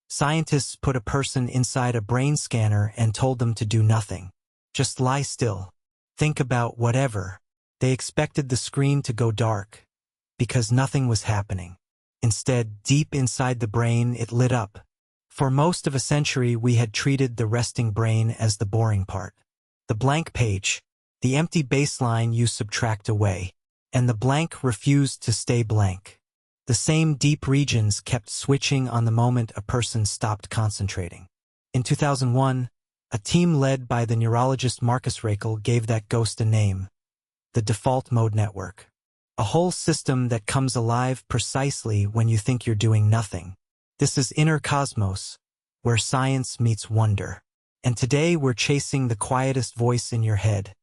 Scientists put a person inside a brain scanner and told them to do nothing. Just lie still. Think about whatever. They expected the screen to go dark, because nothing was happening. Instead, deep inside the brain, it lit up. For most of a century, we had treated the resting brain as the boring part. The blank page, the empty baseline you subtract away, and the blank refused to stay blank. The same deep regions kept switching on the moment a person stopped concentrating. In 2001, a team led by the neurologist Marcus Raichle gave that ghost a name: the default mode network. A whole system that comes alive precisely when you think you're doing nothing. This is inner cosmos, where science meets wonder. And today we're chasing the quietest voice in your head,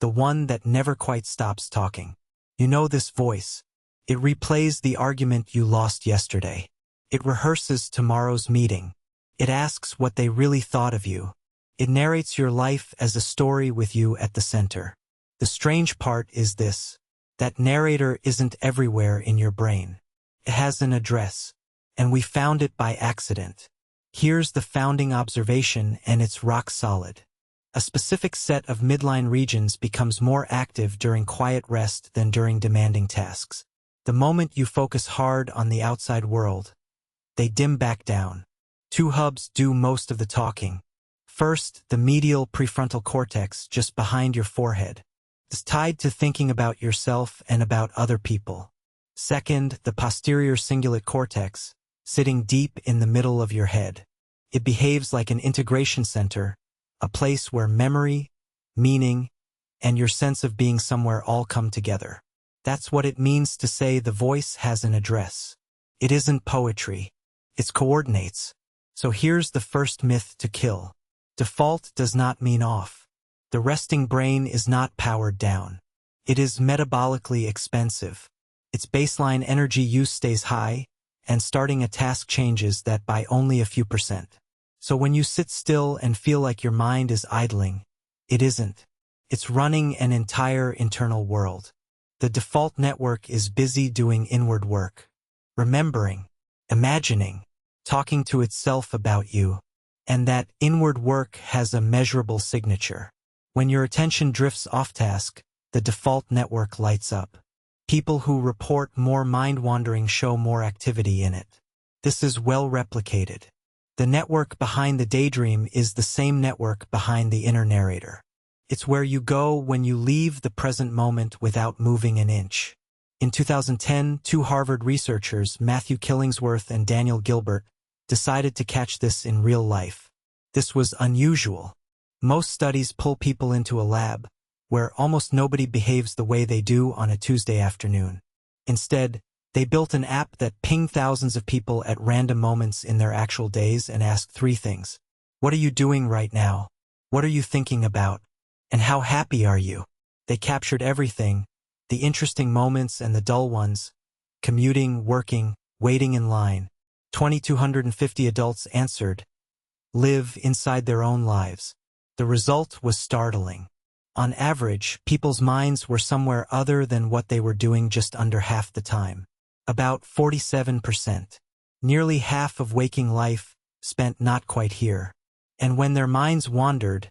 the one that never quite stops talking. You know this voice. It replays the argument you lost yesterday. It rehearses tomorrow's meeting. It asks what they really thought of you. It narrates your life as a story with you at the center. The strange part is this: that narrator isn't everywhere in your brain. It has an address, and we found it by accident. Here's the founding observation, and it's rock solid. A specific set of midline regions becomes more active during quiet rest than during demanding tasks. The moment you focus hard on the outside world, they dim back down. Two hubs do most of the talking. First, the medial prefrontal cortex just behind your forehead. It's tied to thinking about yourself and about other people. Second, the posterior cingulate cortex, sitting deep in the middle of your head. It behaves like an integration center, a place where memory, meaning, and your sense of being somewhere all come together. That's what it means to say the voice has an address. It isn't poetry. It's coordinates. So here's the first myth to kill. Default does not mean off. The resting brain is not powered down. It is metabolically expensive. Its baseline energy use stays high, and starting a task changes that by only a few %. So when you sit still and feel like your mind is idling, it isn't. It's running an entire internal world. The default network is busy doing inward work, remembering, imagining, talking to itself about you. And that inward work has a measurable signature. When your attention drifts off task, the default network lights up. People who report more mind-wandering show more activity in it. This is well replicated. The network behind the daydream is the same network behind the inner narrator. It's where you go when you leave the present moment without moving an inch. In 2010, two Harvard researchers, Matthew Killingsworth and Daniel Gilbert, decided to catch this in real life. This was unusual. Most studies pull people into a lab, where almost nobody behaves the way they do on a Tuesday afternoon. Instead, they built an app that pinged thousands of people at random moments in their actual days and asked three things. What are you doing right now? What are you thinking about? And how happy are you? They captured everything, the interesting moments and the dull ones, commuting, working, waiting in line. 2,250 adults answered, live inside their own lives. The result was startling. On average, people's minds were somewhere other than what they were doing just under half the time. About 47%. Nearly half of waking life spent not quite here. And when their minds wandered,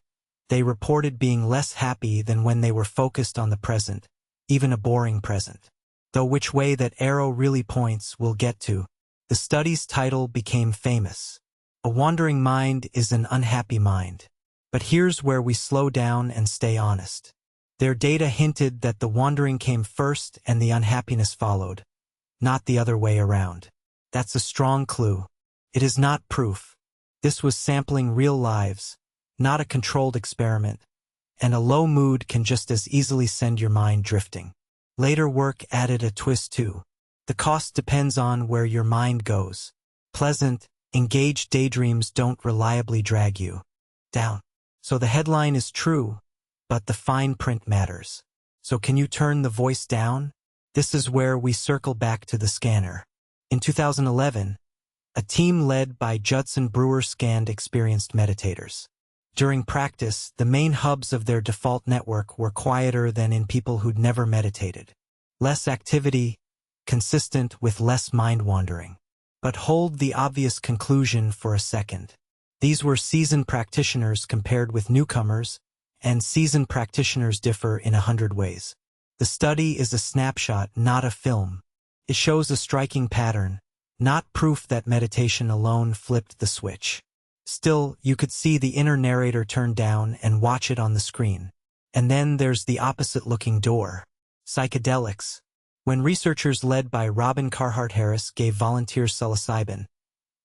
they reported being less happy than when they were focused on the present, even a boring present. Though which way that arrow really points we'll get to. The study's title became famous. A wandering mind is an unhappy mind. But here's where we slow down and stay honest. Their data hinted that the wandering came first and the unhappiness followed, not the other way around. That's a strong clue. It is not proof. This was sampling real lives, not a controlled experiment, and a low mood can just as easily send your mind drifting. Later work added a twist too. The cost depends on where your mind goes. Pleasant, engaged daydreams don't reliably drag you down. So the headline is true, but the fine print matters. So can you turn the voice down? This is where we circle back to the scanner. In 2011, a team led by Judson Brewer scanned experienced meditators. During practice, the main hubs of their default network were quieter than in people who'd never meditated. Less activity, consistent with less mind wandering. But hold the obvious conclusion for a second. These were seasoned practitioners compared with newcomers, and seasoned practitioners differ in 100 ways. The study is a snapshot, not a film. It shows a striking pattern, not proof that meditation alone flipped the switch. Still, you could see the inner narrator turn down and watch it on the screen. And then there's the opposite-looking door. Psychedelics. When researchers led by Robin Carhart Harris gave volunteers psilocybin,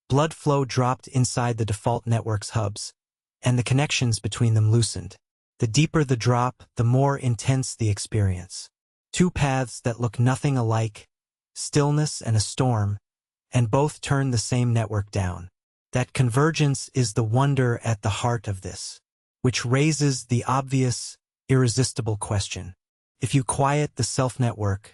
blood flow dropped inside the default network's hubs, and the connections between them loosened. The deeper the drop, the more intense the experience. Two paths that look nothing alike, stillness and a storm, and both turn the same network down. That convergence is the wonder at the heart of this, which raises the obvious, irresistible question. If you quiet the self-network,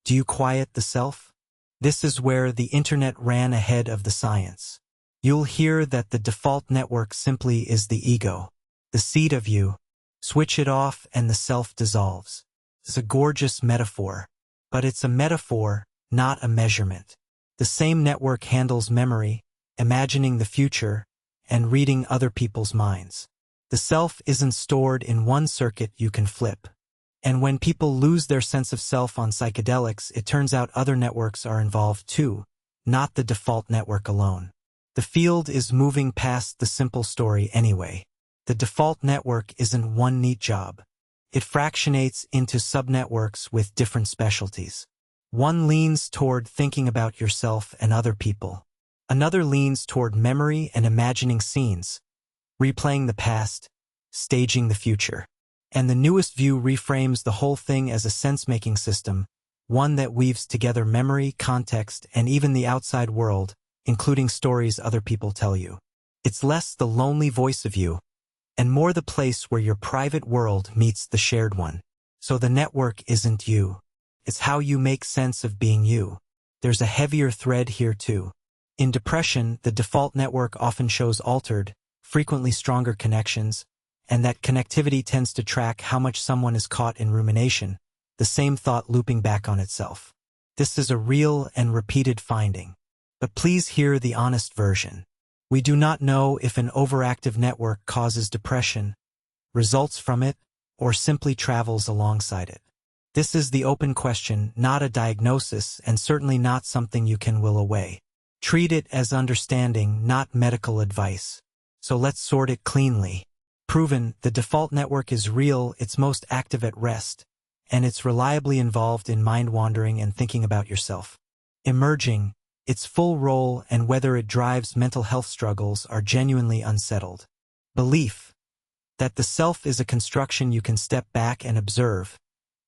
do you quiet the self? This is where the internet ran ahead of the science. You'll hear that the default network simply is the ego, the seed of you. Switch it off and the self dissolves. It's a gorgeous metaphor, but it's a metaphor, not a measurement. The same network handles memory, imagining the future, and reading other people's minds. The self isn't stored in one circuit you can flip. And when people lose their sense of self on psychedelics, it turns out other networks are involved too, not the default network alone. The field is moving past the simple story anyway. The default network isn't one neat job. It fractionates into subnetworks with different specialties. One leans toward thinking about yourself and other people. Another leans toward memory and imagining scenes, replaying the past, staging the future. And the newest view reframes the whole thing as a sense-making system, one that weaves together memory, context, and even the outside world, including stories other people tell you. It's less the lonely voice of you, and more the place where your private world meets the shared one. So the network isn't you. It's how you make sense of being you. There's a heavier thread here too. In depression, the default network often shows altered, frequently stronger connections, and that connectivity tends to track how much someone is caught in rumination, the same thought looping back on itself. This is a real and repeated finding. But please hear the honest version. We do not know if an overactive network causes depression, results from it, or simply travels alongside it. This is the open question, not a diagnosis, and certainly not something you can will away. Treat it as understanding, not medical advice. So let's sort it cleanly. Proven, the default network is real, it's most active at rest, and it's reliably involved in mind-wandering and thinking about yourself. Emerging, its full role and whether it drives mental health struggles are genuinely unsettled. Belief, that the self is a construction you can step back and observe,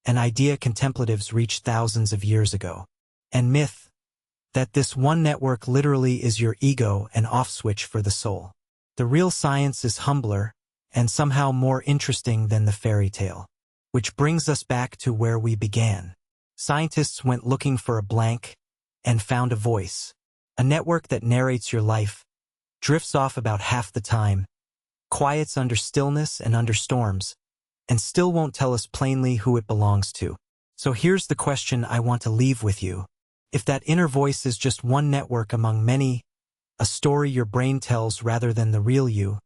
an idea contemplatives reached thousands of years ago. And myth, that this one network literally is your ego, an off switch for the soul. The real science is humbler, and somehow more interesting than the fairy tale. Which brings us back to where we began. Scientists went looking for a blank, and found a voice. A network that narrates your life, drifts off about half the time, quiets under stillness and under storms, and still won't tell us plainly who it belongs to. So here's the question I want to leave with you. If that inner voice is just one network among many, a story your brain tells rather than the real you,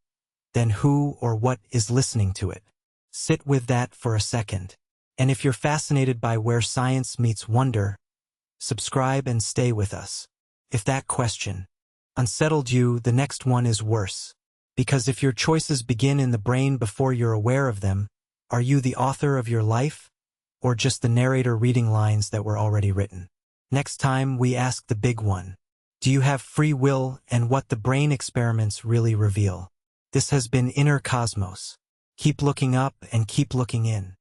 then who or what is listening to it? Sit with that for a second. And if you're fascinated by where science meets wonder, subscribe and stay with us. If that question unsettled you, the next one is worse. Because if your choices begin in the brain before you're aware of them, are you the author of your life, or just the narrator reading lines that were already written? Next time we ask the big one. Do you have free will, and what the brain experiments really reveal? This has been Inner Cosmos. Keep looking up and keep looking in.